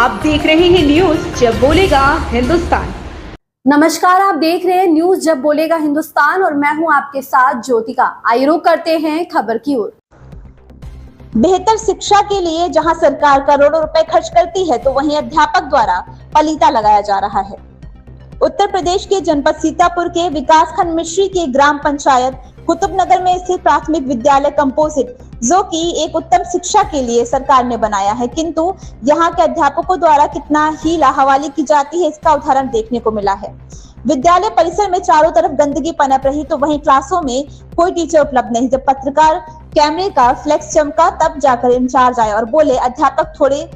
आप देख रहे हैं न्यूज जब बोलेगा हिंदुस्तान। नमस्कार, आप देख रहे हैं न्यूज जब बोलेगा हिंदुस्तान और मैं हूं आपके साथ ज्योतिका। आइए रुक करते हैं खबर की ओर। बेहतर शिक्षा के लिए जहां सरकार करोड़ों रुपए खर्च करती है, तो वहीं अध्यापक द्वारा पलीता लगाया जा रहा है। उत्तर प्रदेश के जनपद सीतापुर के विकासखंड मिश्री के ग्राम पंचायत कुतुबनगर में स्थित प्राथमिक विद्यालय कंपोजिट, जो कि एक उत्तम शिक्षा के लिए सरकार ने बनाया है, किंतु यहाँ के अध्यापकों द्वारा कितना हीला हवाली की जाती है, इसका उदाहरण देखने को मिला है। विद्यालय परिसर में चारों तरफ गंदगी पनप रही, तो वहीं क्लासों में कोई टीचर उपलब्ध नहीं। जब पत्रकार कैमरे का फ्लैक्स चमका, तब जाकर इंचार्ज आए और बोले अध्यापक थोड़े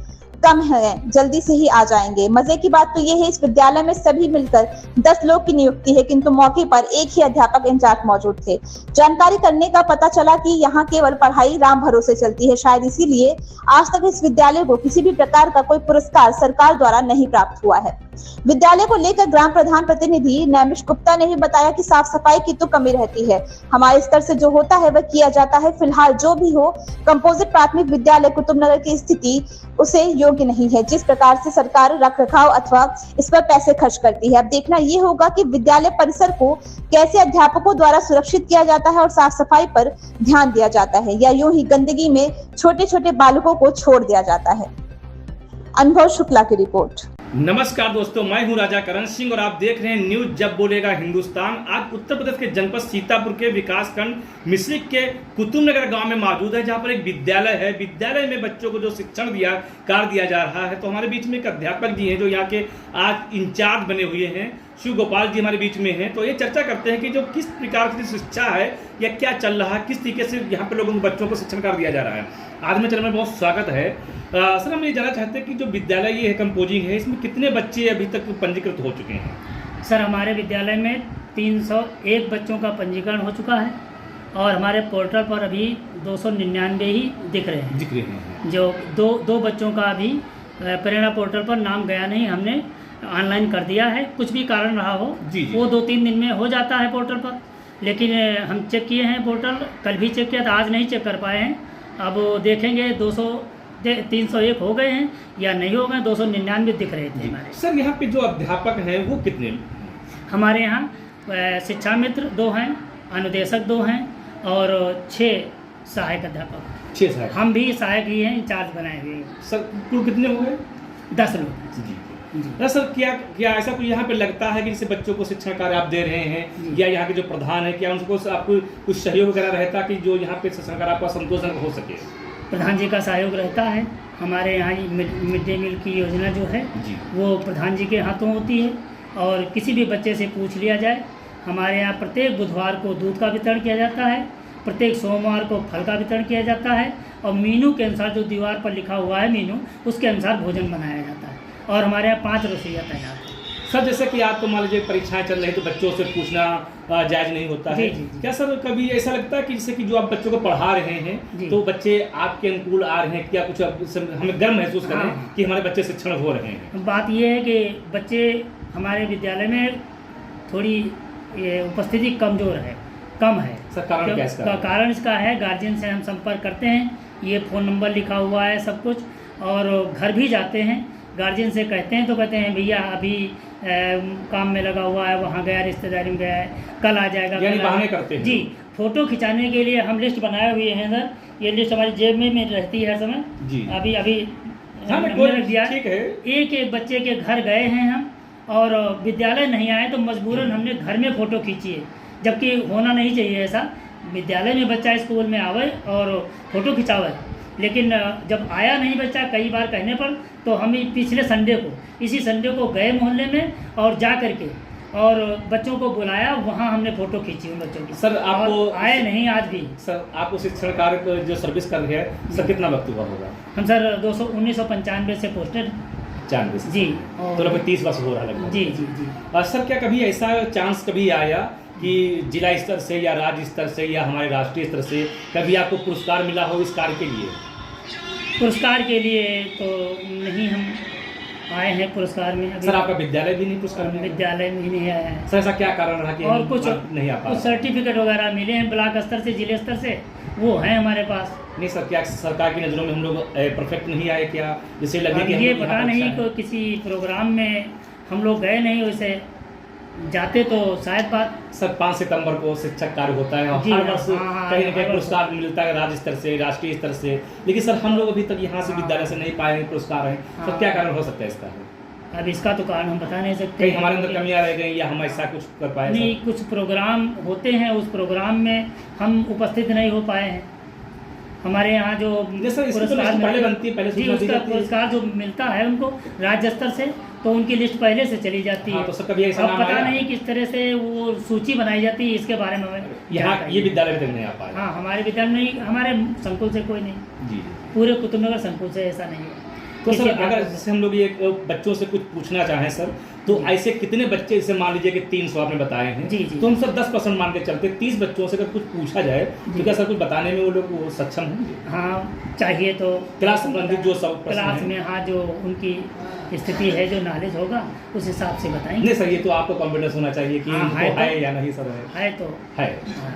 कम है, जल्दी से ही आ जाएंगे। मजे की बात तो ये है, इस विद्यालय में सभी मिलकर 10 लोग की नियुक्ति है, किंतु मौके पर एक ही अध्यापक इंचार्ज मौजूद थे। जानकारी करने का पता चला कि यहाँ केवल पढ़ाई राम भरोसे चलती है, शायद इसीलिए आज तक इस विद्यालय को किसी भी प्रकार का कोई पुरस्कार सरकार द्वारा नहीं प्राप्त हुआ है। विद्यालय को लेकर ग्राम प्रधान प्रतिनिधि नैमिष गुप्ता ने भी बताया कि साफ सफाई की तो कमी रहती है, हमारे स्तर से जो होता है वह किया जाता है। फिलहाल जो भी हो, कंपोजिट प्राथमिक विद्यालय कुतुबनगर की स्थिति उसे योग्य नहीं है, जिस प्रकार से सरकार रख रखाव अथवा इस पर पैसे खर्च करती है। अब देखना ये होगा कि विद्यालय परिसर को कैसे अध्यापकों द्वारा सुरक्षित किया जाता है और साफ सफाई पर ध्यान दिया जाता है, या यूं ही गंदगी में छोटे छोटे बालकों को छोड़ दिया जाता है। अनुभव शुक्ला की रिपोर्ट। नमस्कार दोस्तों, मैं हूं राजा करण सिंह और आप देख रहे हैं न्यूज जब बोलेगा हिंदुस्तान। आज उत्तर प्रदेश के जनपद सीतापुर के विकासखंड मिश्री के कुतुबनगर गांव में मौजूद है, जहां पर एक विद्यालय है। विद्यालय में बच्चों को जो शिक्षण दिया जा रहा है, तो हमारे बीच में एक अध्यापक जी हैं जो यहाँ के आज इंचार्ज बने हुए हैं। शिव गोपाल जी हमारे बीच में हैं, तो ये चर्चा करते हैं कि जो किस प्रकार की शिक्षा है या क्या चल रहा है, किस तरीके से यहाँ पे लोगों बच्चों को शिक्षण कार्य दिया जा रहा है। आज में चैनल में बहुत स्वागत है। सर, हम ये जानना चाहते हैं कि जो विद्यालय ये है कंपोजिंग है, इसमें कितने बच्चे अभी तक पंजीकृत हो चुके हैं? सर, हमारे विद्यालय में 301 बच्चों का पंजीकरण हो चुका है और हमारे पोर्टल पर अभी 299 ही दिख रहे हैं। जो दो बच्चों का अभी प्रेरणा पोर्टल पर नाम गया नहीं, हमने ऑनलाइन कर दिया है। कुछ भी कारण रहा हो वो 2-3 दिन में हो जाता है पोर्टल पर, लेकिन हम चेक किए हैं पोर्टल, कल भी चेक किया था, आज नहीं चेक कर पाए हैं। अब देखेंगे 301 हो गए हैं या नहीं हो गए। 299 दिख रहे थे हमारे। सर, यहाँ पे जो अध्यापक हैं वो कितने? हमारे यहाँ शिक्षा मित्र 2 हैं, अनुदेशक 2 हैं और 6 सहायक अध्यापक। 6 सहायक? हम भी सहायक ही हैं, इंचार्ज बनाए हुए हैं। सर, कुल कितने हो गए? 10 लोग जी। सर, क्या ऐसा कुछ यहाँ पे लगता है कि जैसे बच्चों को शिक्षण कार्य आप दे रहे हैं, या यहाँ के जो प्रधान है, क्या उनको आपको कुछ सहयोग वगैरह रहता कि जो यहाँ पे शिक्षण कार्य आपका संतोषजनक हो सके? प्रधान जी का सहयोग रहता है। हमारे यहाँ मिड डे मील की योजना जो है वो प्रधान जी के हाथों होती है, और किसी भी बच्चे से पूछ लिया जाए। हमारे यहाँ प्रत्येक बुधवार को दूध का वितरण किया जाता है, प्रत्येक सोमवार को फल का वितरण किया जाता है, और मीनू के अनुसार जो दीवार पर लिखा हुआ है मीनू, उसके अनुसार भोजन बनाया जाता है। और हमारे यहाँ 5 रसोइया तैनात है। सर, जैसे कि आपको मान लीजिए परीक्षाएं चल रही तो बच्चों से पूछना जायज़ नहीं होता है। जी। क्या सर कभी ऐसा लगता है कि जैसे कि जो आप बच्चों को पढ़ा रहे हैं तो बच्चे आपके अनुकूल आ रहे हैं, क्या कुछ हमें गर्व महसूस करें कि हमारे बच्चे शिक्षण हो रहे हैं? बात ये है कि बच्चे हमारे विद्यालय में थोड़ी उपस्थिति कम है। सर, कारण क्या इसका? कारण इसका है, गार्जियन से हम संपर्क करते हैं, ये फ़ोन नंबर लिखा हुआ है सब कुछ, और घर भी जाते हैं, गार्जियन से कहते हैं तो कहते हैं भैया अभी काम में लगा हुआ है, वहाँ गया, रिश्तेदारी में गया है, कल आ जाएगा। यानी बहाने करते हैं। जी। फ़ोटो खिंचाने के लिए हम लिस्ट बनाए हुए हैं सर, ये लिस्ट हमारी जेब में रहती है हर समय। जी। अभी हमने रख दिया। ठीक है। एक बच्चे के घर गए हैं हम, और विद्यालय नहीं आए तो मजबूरन हमने घर में फ़ोटो खींची है, जबकि होना नहीं चाहिए ऐसा। विद्यालय में बच्चा स्कूल में आवे और फ़ोटो खिंचावे, लेकिन जब आया नहीं बच्चा कई बार कहने पर, तो हम पिछले इसी संडे को गए मोहल्ले में और जा करके और बच्चों को बुलाया, वहाँ हमने फ़ोटो खींची उन बच्चों की। सर, आपको आए नहीं आज भी। सर, आपको शिक्षण कार्य जो सर्विस कर रहे हैं सर, कितना वक्त हुआ होगा? हम सर 1995 से पोस्टेड। 95 जी। तो लगभग 30 वर्ष हो रहा लगभग। जी जी जी। सर, क्या कभी ऐसा चांस कभी आया कि जिला स्तर से या राज्य स्तर से या हमारे राष्ट्रीय स्तर से कभी आपको पुरस्कार मिला हो इस कार्य के लिए? पुरस्कार के लिए तो नहीं हम आए हैं पुरस्कार में। अभी सर आपका विद्यालय भी नहीं पुरस्कार में? विद्यालय में ही नहीं आया है सर। ऐसा क्या कारण रहा कि और हम कुछ नहीं आ पा कुछ सर्टिफिकेट वगैरह मिले हैं ब्लॉक स्तर से, जिले स्तर से, वो हैं हमारे पास। नहीं सर, क्या सरकार की नज़रों में हम लोग परफेक्ट नहीं आए क्या? जैसे लगे अब कि ये हम लोग पता यहाँ नहीं अच्छा को किसी प्रोग्राम में हम लोग गए नहीं, वैसे जाते तो शायद बात। सर 5 सितंबर को शिक्षक कार्य होता है और जी, हर वर्ष हाँ, कहीं ना कहीं हर पुरस्कार मिलता है राज्य स्तर से, राष्ट्रीय स्तर से, लेकिन सर हम लोग अभी तक यहाँ से विद्यालय से नहीं पाए पुरस्कार हैं। सर क्या कारण हो सकता है इसका? अब इसका तो कारण हम बता नहीं सकते। कहीं हमारे अंदर कमियां रह गई या हम ऐसा कुछ कर पाए? नहीं, कुछ प्रोग्राम होते हैं, उस प्रोग्राम में हम उपस्थित नहीं हो पाए हैं। हमारे यहाँ जो पुरस्कार पहले बनती है, पहले जी, उसका पुरस्कार जो मिलता है उनको राज्य स्तर से, तो उनकी लिस्ट पहले से चली जाती है। तो सर कभी ऐसा अब पता नहीं किस तरह से वो सूची बनाई जाती है, इसके बारे में यहाँ ये विद्यालय में नहीं आ पाए? हाँ, हमारे विद्यालय में, हमारे संकुल से कोई नहीं जी, पूरे कुतुबनगर संकुल से ऐसा नहीं है। तो सर अगर जैसे हम लोग ये बच्चों से कुछ पूछना चाहें सर, तो ऐसे कितने बच्चे, जैसे मान लीजिए कि 300 आपने बताए हैं, जी जी, तो हम सर 10% मान के चलते 30 बच्चों से अगर कुछ पूछा जाए तो क्या सर कुछ बताने में वो लोग सक्षम होंगे? हाँ, चाहिए तो क्लास संबंधित जो सब क्लास में, हाँ, जो उनकी स्थिति है, जो नॉलेज होगा उस हिसाब से बताएंगे। नहीं सर, ये तो आपको कॉन्फिडेंस होना चाहिए कि हाँ, है या नहीं सर? है तो है। हाँ,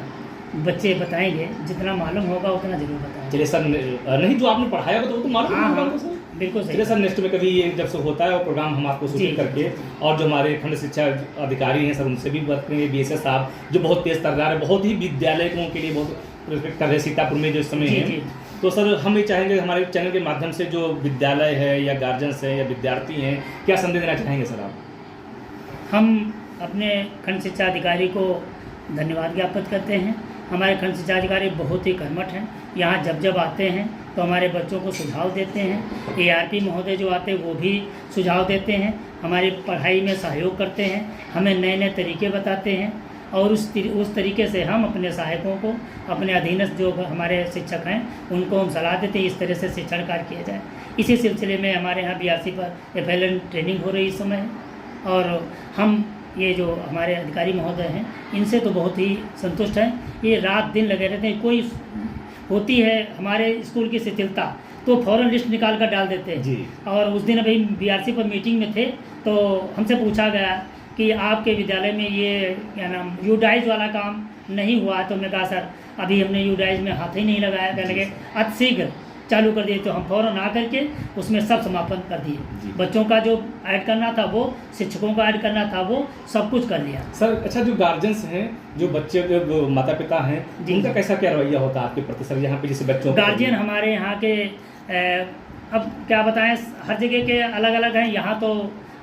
बच्चे बताएंगे, जितना मालूम होगा उतना जरूर बताएंगे। चलिए सर, नहीं जो आपने पढ़ाया होगा तो वो तो मालूम हाँ, होगा सर। बिल्कुल सही। चलिए सर, नेक्स्ट में कभी ये जब से होता है वो प्रोग्राम हम आपको शूटिंग करके, और जो हमारे खंड शिक्षा अधिकारी हैं सर उनसे भी बात करेंगे, BSS साहब जो बहुत तेज तर्रार है, बहुत ही विद्यालयों के लिए बहुत रिस्पेक्ट कर रहे हैं सीतापुर में जो इस समय है। तो सर हम ये चाहेंगे हमारे चैनल के माध्यम से जो विद्यालय है या गार्जियंस है या विद्यार्थी हैं, क्या संदेश देना चाहेंगे सर आप? हम अपने खंड शिक्षा अधिकारी को धन्यवाद ज्ञापित करते हैं। हमारे खंड शिक्षा अधिकारी बहुत ही कर्मठ हैं। यहाँ जब जब आते हैं तो हमारे बच्चों को सुझाव देते हैं। ARP महोदय जो आते हैं वो भी सुझाव देते हैं, हमारी पढ़ाई में सहयोग करते हैं, हमें नए नए तरीके बताते हैं, और उस तरीके से हम अपने सहायकों को, अपने अधीनस्थ जो हमारे शिक्षक हैं उनको हम सलाह देते हैं इस तरह से शिक्षण कार्य किया जाए। इसी सिलसिले में हमारे यहाँ BRC पर FLN ट्रेनिंग हो रही इस समय, और हम ये जो हमारे अधिकारी महोदय हैं इनसे तो बहुत ही संतुष्ट हैं। ये रात दिन लगे रहते हैं, कोई होती है हमारे स्कूल की शिथिलता तो फ़ौरन लिस्ट निकाल कर डाल देते हैं जी। और उस दिन अभी BRC पर मीटिंग में थे तो हमसे पूछा गया कि आपके विद्यालय में ये क्या नाम यूडाइज वाला काम नहीं हुआ, तो हमने कहा सर अभी हमने यूडाइज में हाथ ही नहीं लगाया। कहने लगे अतिशीघ्र चालू कर दिए, तो हम फ़ौरन आकर के उसमें सब समापन कर दिए। बच्चों का जो ऐड करना था वो, शिक्षकों का ऐड करना था वो, सब कुछ कर लिया सर। अच्छा, जो गार्जियंस हैं, जो बच्चे जो माता पिता हैं, उनका कैसा क्या रवैया होता है आपके प्रति सर? यहाँ पे जैसे बच्चों गार्जियन हमारे यहाँ के अब क्या बताएं, हर जगह के अलग अलग हैं। यहाँ तो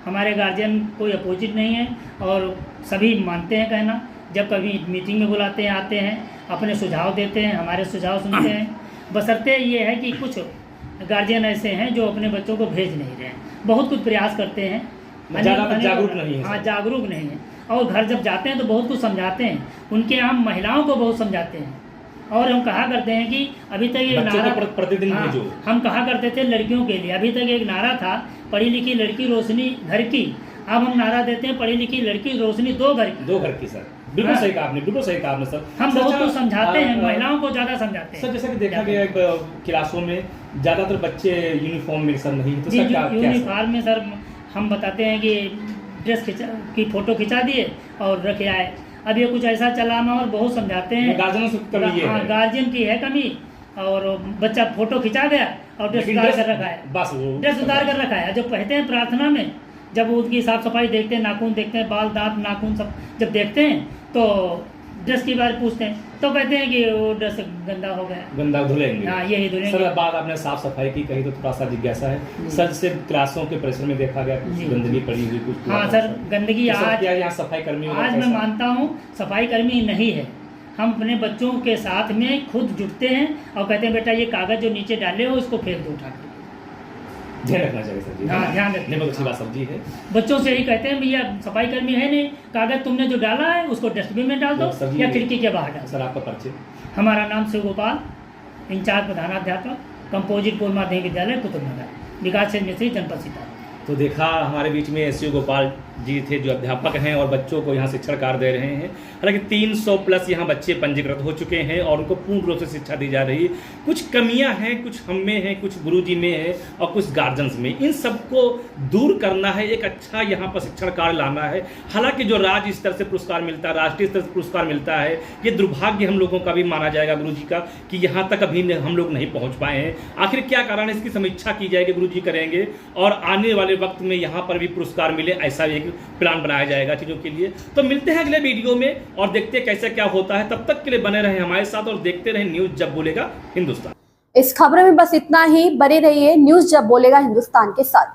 हमारे गार्जियन कोई अपोजिट नहीं है और सभी मानते हैं कहना। जब कभी मीटिंग में बुलाते हैं, आते हैं, अपने सुझाव देते हैं, हमारे सुझाव सुनते हैं। बशर्ते ये है कि कुछ गार्जियन ऐसे हैं जो अपने बच्चों को भेज नहीं रहे हैं, बहुत कुछ प्रयास करते हैं, जागरूक नहीं है। हाँ, जागरूक नहीं है, और घर जब जाते हैं तो बहुत कुछ समझाते हैं। उनके यहाँ महिलाओं को बहुत समझाते हैं, और हम कहा करते हैं कि अभी तक एक नारा प्रतिदिन भेजो। हम कहा करते थे लड़कियों के लिए, अभी तक एक नारा था पढ़ी लिखी लड़की रोशनी घर की। अब हम नारा देते हैं पढ़ी लिखी लड़की रोशनी दो घर की। सर बिल्कुल सही कहा आपने, बिल्कुल सही कहा आपने सर। हम बहुत कुछ समझाते हैं, महिलाओं को ज़्यादा समझाते हैं सर। जैसा कि देखा गया क्लासों में ज़्यादातर बच्चे यूनिफॉर्म में सर नहीं, तो सर क्या यूनिफॉर्म में सर हम बताते हैं कि ड्रेस की फ़ोटो खिंचा दिए और रखे आए। अब ये कुछ ऐसा चला ना, और बहुत समझाते हैं। गार्जियनों से कमी है। हाँ, गार्जियन की है कमी, और बच्चा फ़ोटो खिंचा गया और ड्रेस उतार कर रखा है, बस ड्रेस उतार कर रखा है। जब कहते हैं प्रार्थना में, जब उनकी साफ सफाई देखते हैं, नाखून देखते हैं, बाल दांत नाखून सब जब देखते हैं तो ड्रेस की बारे पूछते हैं, तो कहते हैं कि वो ड्रेस गंदा हो गया, गंदा धुलेंगे। हाँ, यही धुलेंगे। सर बात आपने साफ सफाई की कही तो थोड़ा सा जिज्ञासा है सर, से क्लासों के परिसर में देखा गया कुछ गंदगी पड़ी हुई कुछ? हाँ सर, गंदगी आज यहाँ सफाई कर्मी, आज मैं मानता हूँ सफाई कर्मी नहीं है। हम अपने बच्चों के साथ में खुद जुटते हैं और कहते हैं बेटा ये कागज़ जो नीचे डाले हो उसको फेंक दो उठा के। ध्यान रखना चाहिए सर जी। हाँ, ध्यान रखना। बहुत अच्छी बात सर जी है। बच्चों से यही कहते हैं भैया सफाई कर्मी है नहीं, कागज़ तुमने जो डाला है उसको डस्टबिन में डाल दो या खिड़की के बाहर डाल। सर आपका परिचय? हमारा नाम शिव गोपाल, इंचार्ज प्रधानाध्यापक, कंपोजिट पूर्व माध्यमिक विद्यालय कुतुबनगर, विकास चंद्र मिश्री, जनपद सीतापुर। तो देखा हमारे बीच में शिव गोपाल जी थे जो अध्यापक हैं और बच्चों को यहाँ शिक्षण कार्य दे रहे हैं। हालांकि 300 प्लस यहाँ बच्चे पंजीकृत हो चुके हैं और उनको पूर्ण रूप से शिक्षा दी जा रही है। कुछ कमियां हैं, कुछ हम में हैं, कुछ गुरुजी में है और कुछ गार्जियंस में। इन सबको दूर करना है, एक अच्छा यहाँ पर शिक्षण कार्य लाना है। हालांकि जो राज्य स्तर से पुरस्कार मिलता है, राष्ट्रीय स्तर से पुरस्कार मिलता है, ये दुर्भाग्य हम लोगों का भी माना जाएगा गुरुजी का कि यहाँ तक अभी हम लोग नहीं पहुँच पाए हैं। आखिर क्या कारण है, इसकी समीक्षा की जाएगी, गुरुजी करेंगे और आने वाले वक्त में यहाँ पर भी पुरस्कार मिले ऐसा एक प्लान बनाया जाएगा चीज़ों के लिए। तो मिलते हैं अगले वीडियो में और देखते हैं कैसे क्या होता है। तब तक के लिए बने रहें हमारे साथ और देखते रहें न्यूज़ जब बोलेगा हिंदुस्तान। इस खबर में बस इतना ही। बने रहिए न्यूज़ जब बोलेगा हिंदुस्तान के साथ।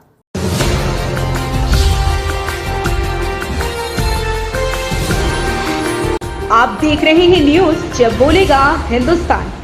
आप देख रहे हैं न्यूज़ जब बोलेगा हिंदुस्तान।